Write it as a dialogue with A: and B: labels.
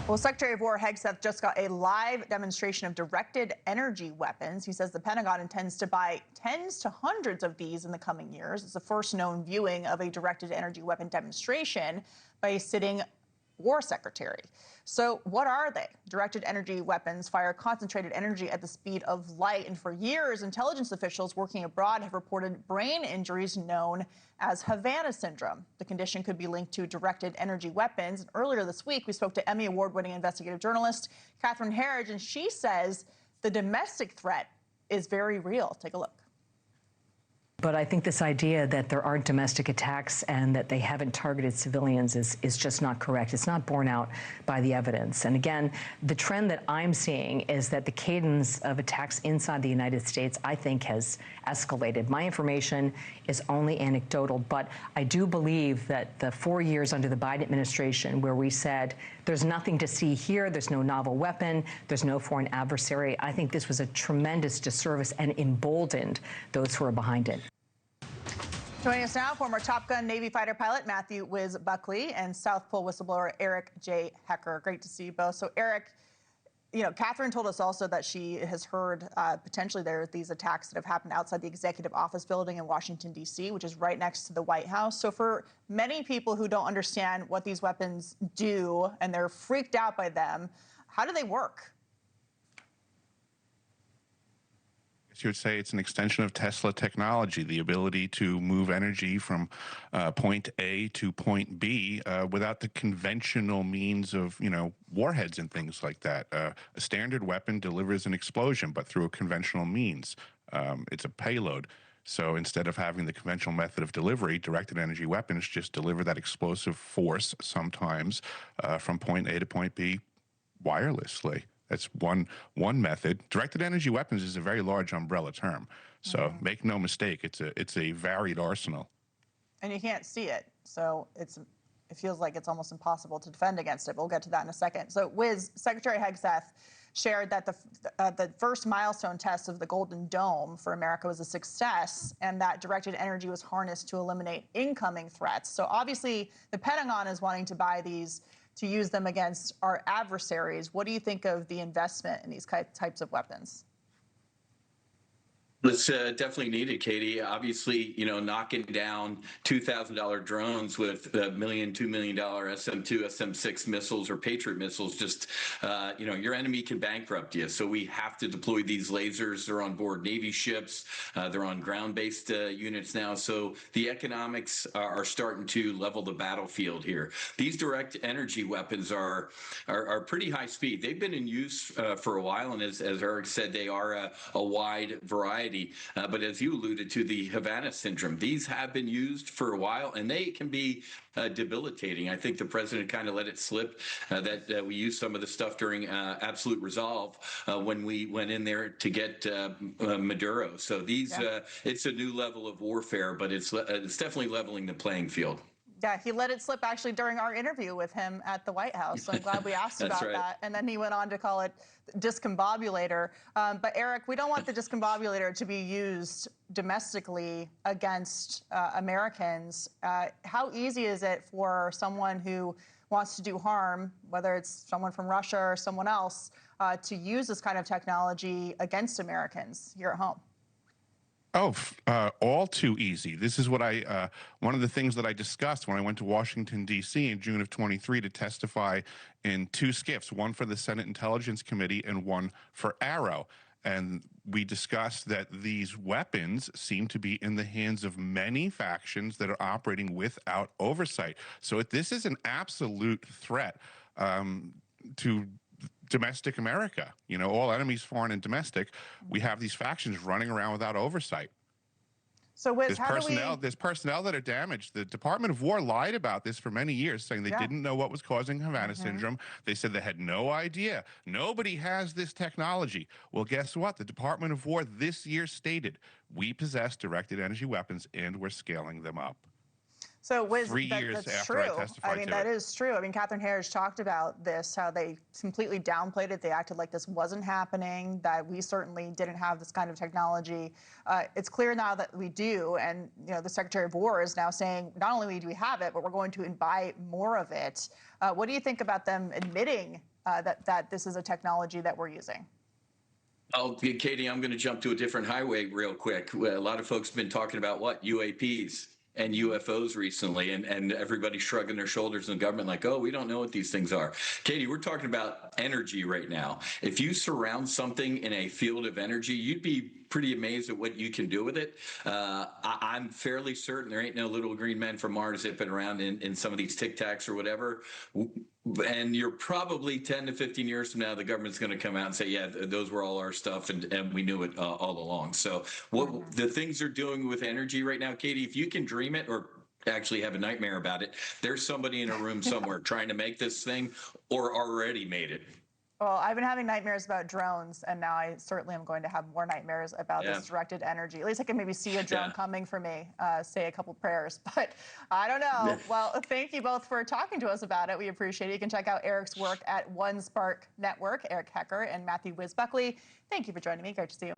A: Well, Secretary of War Hegseth just got a live demonstration of directed energy weapons. He says the Pentagon intends to buy tens to hundreds of these in the coming years. It's the first known viewing of a directed energy weapon demonstration by a sitting War Secretary. So what are they? Directed energy weapons fire concentrated energy at the speed of light. And for years, intelligence officials working abroad have reported brain injuries known as Havana syndrome. The condition could be linked to directed energy weapons. And earlier this week, we spoke to Emmy Award-winning investigative journalist Catherine Herridge, and she says the domestic threat is very real. Take a look.
B: But I think this idea that there aren't domestic attacks and that they haven't targeted civilians is just not correct. It's not borne out by the evidence. And again, the trend that I'm seeing is that the cadence of attacks inside the United States, I think, has escalated. My information is only anecdotal, but I do believe that the 4 years under the Biden administration where we said there's nothing to see here, there's no novel weapon, there's no foreign adversary, I think this was a tremendous disservice and emboldened those who are behind it.
A: Joining us now, former Top Gun Navy fighter pilot Matthew Wiz Buckley and South Pole whistleblower Eric J. Hecker. Great to see you both. So, Eric, you know, Catherine told us also that she has heard potentially there are these attacks that have happened outside the executive office building in Washington, D.C., which is right next to the White House. So for many people who don't understand what these weapons do and they're freaked out by them, how do they work?
C: You would say it's an extension of Tesla technology, the ability to move energy from point A to point B without the conventional means of, warheads and things like that. A standard weapon delivers an explosion, but through a conventional means. It's a payload. So instead of having the conventional method of delivery, directed energy weapons just deliver that explosive force sometimes from point A to point B wirelessly. That's one method. Directed energy weapons is a very large umbrella term. So make no mistake, it's a varied arsenal. And
A: you can't see it. So it feels like it's almost impossible to defend against it. But we'll get to that in a second. So Wiz, Secretary Hegseth shared that the first milestone test of the Golden Dome for America was a success, and that directed energy was harnessed to eliminate incoming threats. So obviously the Pentagon is wanting to buy these to use them against our adversaries. What do you think of the investment in these types of weapons?
D: It's definitely needed, Katie. Obviously, knocking down $2,000 drones with $1 million, $2 million SM-2, SM-6 missiles or Patriot missiles, just, your enemy can bankrupt you. So we have to deploy these lasers. They're on board Navy ships. They're on ground-based units now. So the economics are starting to level the battlefield here. These direct energy weapons are pretty high speed. They've been in use for a while, and as Eric said, they are a wide variety. But as you alluded to, the Havana syndrome, these have been used for a while, and they can be debilitating. I think the president kind of let it slip that we used some of the stuff during absolute resolve when we went in there to get Maduro. So these, it's a new level of warfare, but it's definitely leveling the playing field.
A: Yeah, he let it slip actually during our interview with him at the White House. So I'm glad we asked about that. And then he went on to call it discombobulator. But Eric, we don't want the discombobulator to be used domestically against Americans. How easy is it for someone who wants to do harm, whether it's someone from Russia or someone else, to use this kind of technology against Americans here at home?
C: Oh, all too easy. This is what one of the things that I discussed when I went to Washington, D.C. in June of 23 to testify in two SCIFs, one for the Senate Intelligence Committee and one for Arrow. And we discussed that these weapons seem to be in the hands of many factions that are operating without oversight. So this is an absolute threat to domestic America. All enemies, foreign and domestic, we have these factions running around without oversight.
A: So Wiz,
C: there's personnel that are damaged. The Department of War lied about this for many years, saying they didn't know what was causing Havana syndrome. They said they had no idea. Nobody has this technology. Well, guess what? The Department of War this year stated, we possess directed energy weapons and we're scaling them up.
A: So Wiz,
C: 3 years
A: that's
C: after
A: true.
C: I testified to it.
A: That is true. Catherine Herridge talked about this, how they completely downplayed it. They acted like this wasn't happening, that we certainly didn't have this kind of technology. It's clear now that we do, and the Secretary of War is now saying not only do we have it, but we're going to buy more of it. What do you think about them admitting that this is a technology that we're using?
D: Oh, Katie, I'm going to jump to a different highway real quick. A lot of folks have been talking about UAPs and UFOs recently, and everybody's shrugging their shoulders in the government like, oh, we don't know what these things are. Katie, we're talking about energy right now. If you surround something in a field of energy, you'd be pretty amazed at what you can do with it. I'm fairly certain there ain't no little green men from Mars zipping around in some of these Tic Tacs or whatever. And you're probably 10 to 15 years from now, the government's going to come out and say, yeah, those were all our stuff, and we knew it all along. So what the things they're doing with energy right now, Katie, if you can dream it or actually have a nightmare about it, there's somebody in a room somewhere trying to make this thing or already made it.
A: Well, I've been having nightmares about drones, and now I certainly am going to have more nightmares about this directed energy. At least I can maybe see a drone coming for me, say a couple prayers, but I don't know. Well, thank you both for talking to us about it. We appreciate it. You can check out Eric's work at One Spark Network, Eric Hecker and Matthew Wisbuckley. Thank you for joining me. Great to see you.